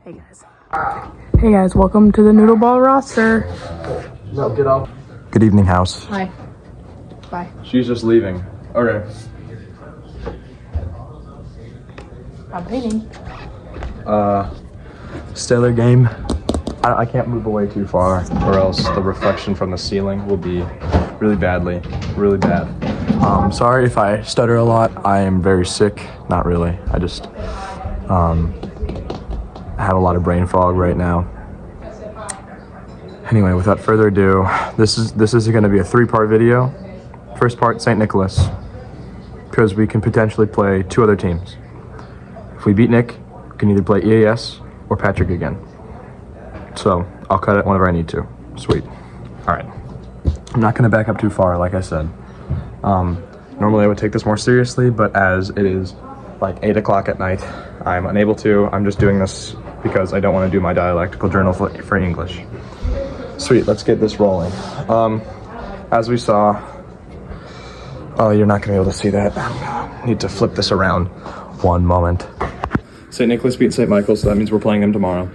Hey guys. Hey guys, welcome to the Noodle Ball roster. No, get up. Good evening, house. Hi. Bye. She's just leaving. Okay. I'm painting. Stellar game. I can't move away too far or else the reflection from the ceiling will be really really bad. Sorry if I stutter a lot. I am very sick. Not really. I just have a lot of brain fog right now. Anyway, without further ado, this is going to be a 3-part video. First part, St. Nicholas, because we can potentially play 2 other teams. If we beat Nick, we can either play EAS or Patrick again. So I'll cut it whenever I need to. Sweet. All right. I'm not going to back up too far, like I said. Normally I would take this more seriously, but as it is like 8 o'clock at night, I'm unable to. I'm just doing this because I don't want to do my dialectical journal for English. Sweet, let's get this rolling. As we saw, oh, you're not gonna be able to see that. I need to flip this around. One moment. St. Nicholas beat St. Michael's, so that means we're playing them tomorrow.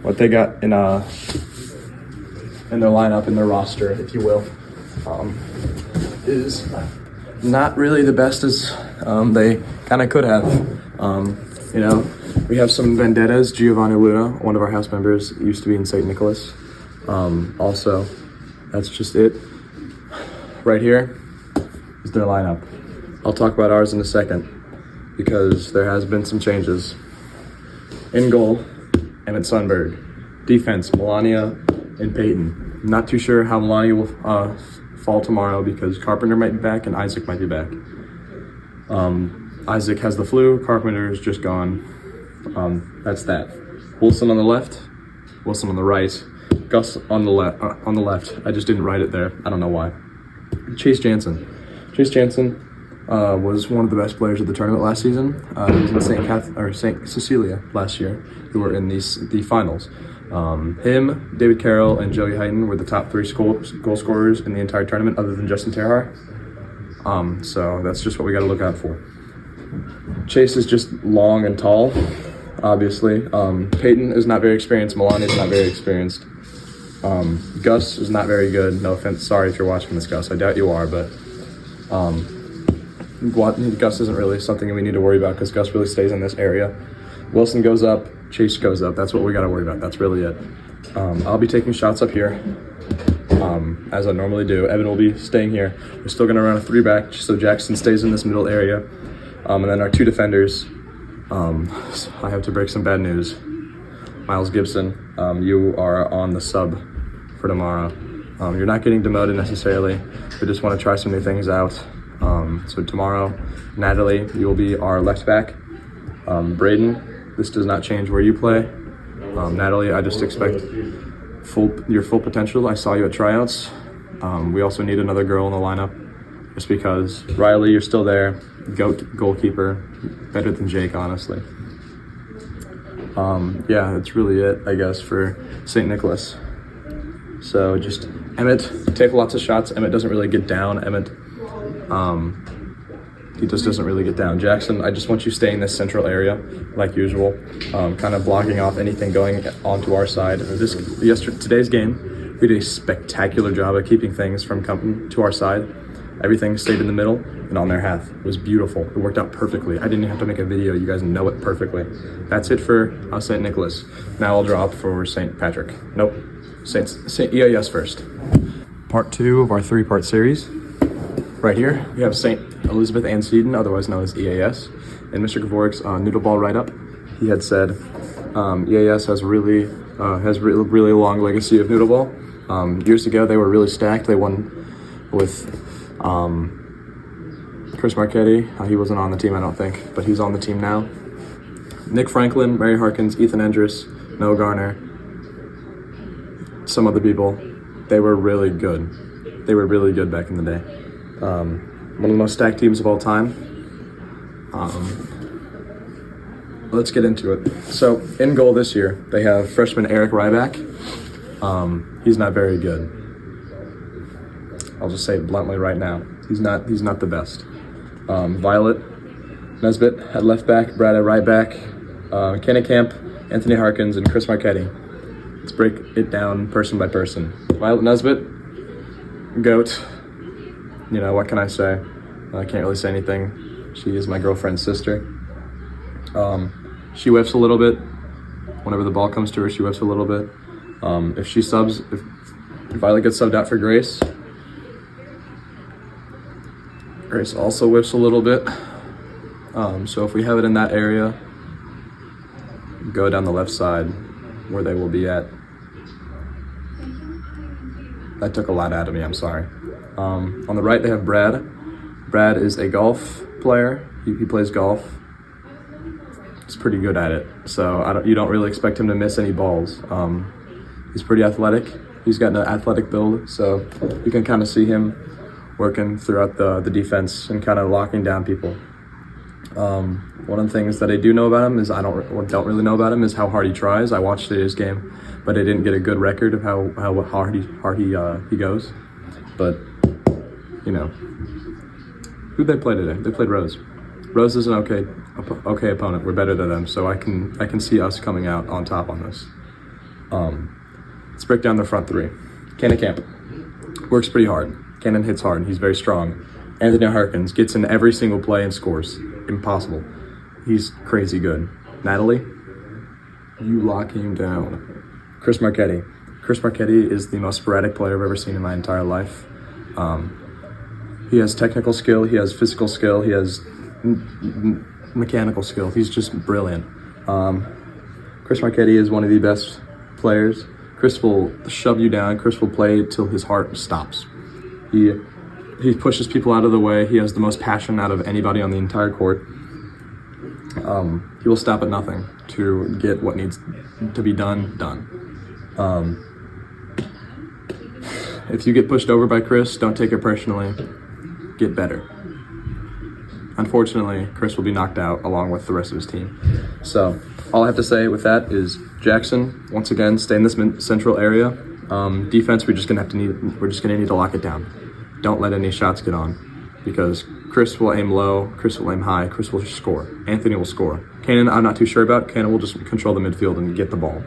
What they got in their lineup, in their roster, if you will, is not really the best as they kind of could have. You know, we have some vendettas. Giovanni Luna, one of our house members, used to be in St. Nicholas. Also, that's just it. Right here is their lineup. I'll talk about ours in a second because there has been some changes. In goal, Emmett Sundberg. Defense, Melania and Peyton. Not too sure how Melania will fall tomorrow because Carpenter might be back and Isaac might be back. Isaac has the flu, Carpenter is just gone. That's that. Wilson on the left, Wilson on the right, Gus on the left. I just didn't write it there. I don't know why. Chase Jansen. Chase Jansen was one of the best players of the tournament last season. He was in St. Cecilia last year, who were in the finals. Him, David Carroll, and Joey Heighton were the top 3 goal scorers in the entire tournament, other than Justin Terhar. So that's just what we got to look out for. Chase is just long and tall, obviously. Peyton is not very experienced. Melania is not very experienced. Gus is not very good. No offense. Sorry if you're watching this, Gus. I doubt you are, but Gus isn't really something we need to worry about because Gus really stays in this area. Wilson goes up. Chase goes up. That's what we got to worry about. That's really it. I'll be taking shots up here, as I normally do. Evan will be staying here. We're still going to run a 3-back, so Jackson stays in this middle area. And then our 2 defenders, I have to break some bad news. Miles Gibson, you are on the sub for tomorrow. You're not getting demoted necessarily. We just want to try some new things out. So tomorrow, Natalie, you will be our left back. Braden, this does not change where you play. Natalie, I just expect your full potential. I saw you at tryouts. We also need another girl in the lineup just because. Riley, you're still there. Goalkeeper, better than Jake, honestly. Yeah, that's really it, I guess, for St. Nicholas. So just Emmett, take lots of shots. Emmett doesn't really get down. Emmett, he just doesn't really get down. Jackson, I just want you to stay in this central area, like usual, kind of blocking off anything going onto our side. Today's game, we did a spectacular job of keeping things from coming to our side. Everything stayed in the middle and on their half. It was beautiful. It worked out perfectly. I didn't even have to make a video. You guys know it perfectly. That's it for St. Nicholas. Now I'll drop for St. Patrick. Nope. St. EAS first. Part 2 of our 3-part series. Right here, we have St. Elizabeth Ann Seton, otherwise known as EAS, and Mr. Gavorik's Noodle Ball write-up. He had said EAS has really long legacy of Noodle Ball. Years ago, they were really stacked. They won with Chris Marchetti. He wasn't on the team, I don't think, but he's on the team now. Nick Franklin, Mary Harkins, Ethan Endress, Noah Garner, some other people. They were really good. They were really good back in the day. One of the most stacked teams of all time. Let's get into it. So in goal this year, they have freshman Eric Ryback. He's not very good. I'll just say it bluntly right now. He's not the best. Violet Nesbitt at left back, Brad at right back, Kennekamp Anthony Harkins, and Chris Marchetti. Let's break it down person by person. Violet Nesbitt, GOAT. You know, what can I say? I can't really say anything. She is my girlfriend's sister. She whiffs a little bit. Whenever the ball comes to her, she whiffs a little bit. If Violet gets subbed out for Grace, Grace also whiffs a little bit. So if we have it in that area, go down the left side where they will be at. That took a lot out of me, I'm sorry. On the right, they have Brad. Brad is a golf player. He plays golf. He's pretty good at it. So you don't really expect him to miss any balls. He's pretty athletic. He's got an athletic build, so you can kind of see him working throughout the defense and kind of locking down people. One of the things that I do know about him is don't really know about him is how hard he tries. I watched today's game, but I didn't get a good record of how hard he goes. But you know, who'd they play today? They played Rose. Rose is an okay opponent. We're better than them, so I can see us coming out on top on this. Let's break down the front three. Cannon Camp works pretty hard. Cannon hits hard. He's very strong. Anthony Harkins gets in every single play and scores. Impossible. He's crazy good. Natalie, you lock him down. Chris Marchetti. Chris Marchetti is the most sporadic player I've ever seen in my entire life. He has technical skill. He has physical skill. He has mechanical skill. He's just brilliant. Chris Marchetti is one of the best players. Chris will shove you down. Chris will play till his heart stops. He pushes people out of the way. He has the most passion out of anybody on the entire court. He will stop at nothing to get what needs to be done. If you get pushed over by Chris, don't take it personally. Get better. Unfortunately, Chris will be knocked out along with the rest of his team. So all I have to say with that is Jackson, once again, stay in this central area. Defense, we're just gonna need to lock it down. Don't let any shots get on, because Chris will aim low, Chris will aim high, Chris will score. Anthony will score. Cannon, I'm not too sure about. Cannon will just control the midfield and get the ball.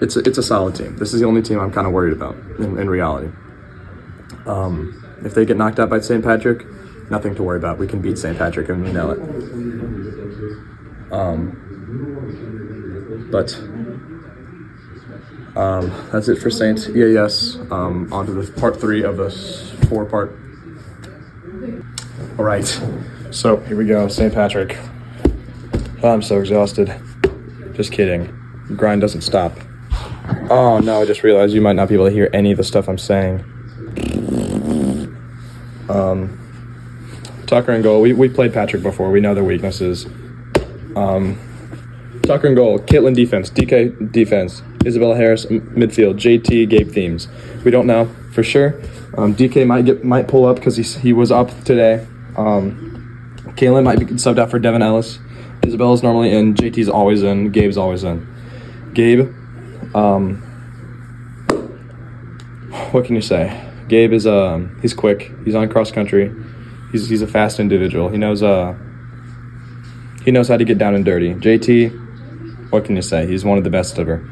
It's a solid team. This is the only team I'm kind of worried about in reality. If they get knocked out by St. Patrick, nothing to worry about. We can beat St. Patrick and we know it. That's it for Saint EAS. On to the part 3 of this 4-part. All right, so here we go, St. Patrick. I'm so exhausted. Just kidding. The grind doesn't stop. Oh no, I just realized you might not be able to hear any of the stuff I'm saying. Tucker and goal. We played Patrick before. We know their weaknesses. Tucker and goal. Caitlin defense. DK defense. Isabella Harris midfield. JT Gabe Themes. We don't know for sure. DK might pull up because he was up today. Caitlin might be subbed out for Devin Ellis. Isabella's normally in. JT's always in. Gabe's always in. Gabe. What can you say? Gabe is he's quick. He's on cross country. He's a fast individual. He knows how to get down and dirty. JT, what can you say? He's one of the best ever.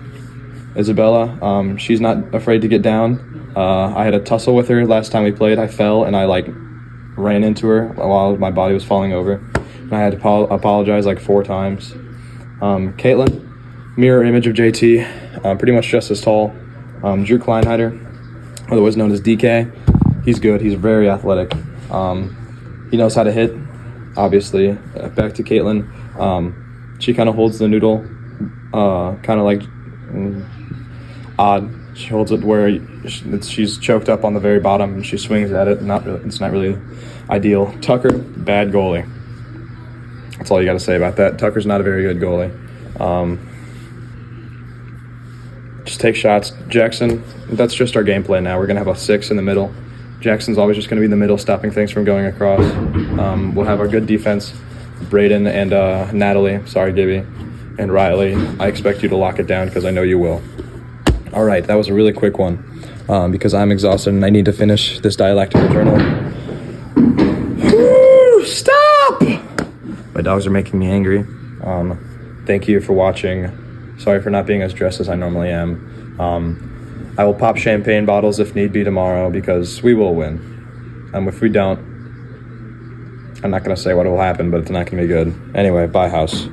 Isabella, she's not afraid to get down. I had a tussle with her last time we played. I fell and I ran into her while my body was falling over. And I had to apologize 4 times. Caitlin, mirror image of JT, pretty much just as tall. Drew Kleinheider, otherwise known as DK. He's good. He's very athletic. He knows how to hit, obviously. Back to Caitlin. She kind of holds the noodle, kind of odd. She holds it where she's choked up on the very bottom and she swings at it. It's not really ideal. Tucker, bad goalie. That's all you got to say about that. Tucker's not a very good goalie. Just take shots. Jackson, that's just our game plan now. We're going to have a 6 in the middle. Jackson's always just going to be in the middle, stopping things from going across. We'll have our good defense. Braden and Natalie, sorry, Gibby, and Riley, I expect you to lock it down because I know you will. All right, that was a really quick one because I'm exhausted and I need to finish this dialectical journal. Stop! My dogs are making me angry. Thank you for watching. Sorry for not being as dressed as I normally am. I will pop champagne bottles if need be tomorrow because we will win. If we don't, I'm not going to say what will happen, but it's not going to be good. Anyway, bye, house.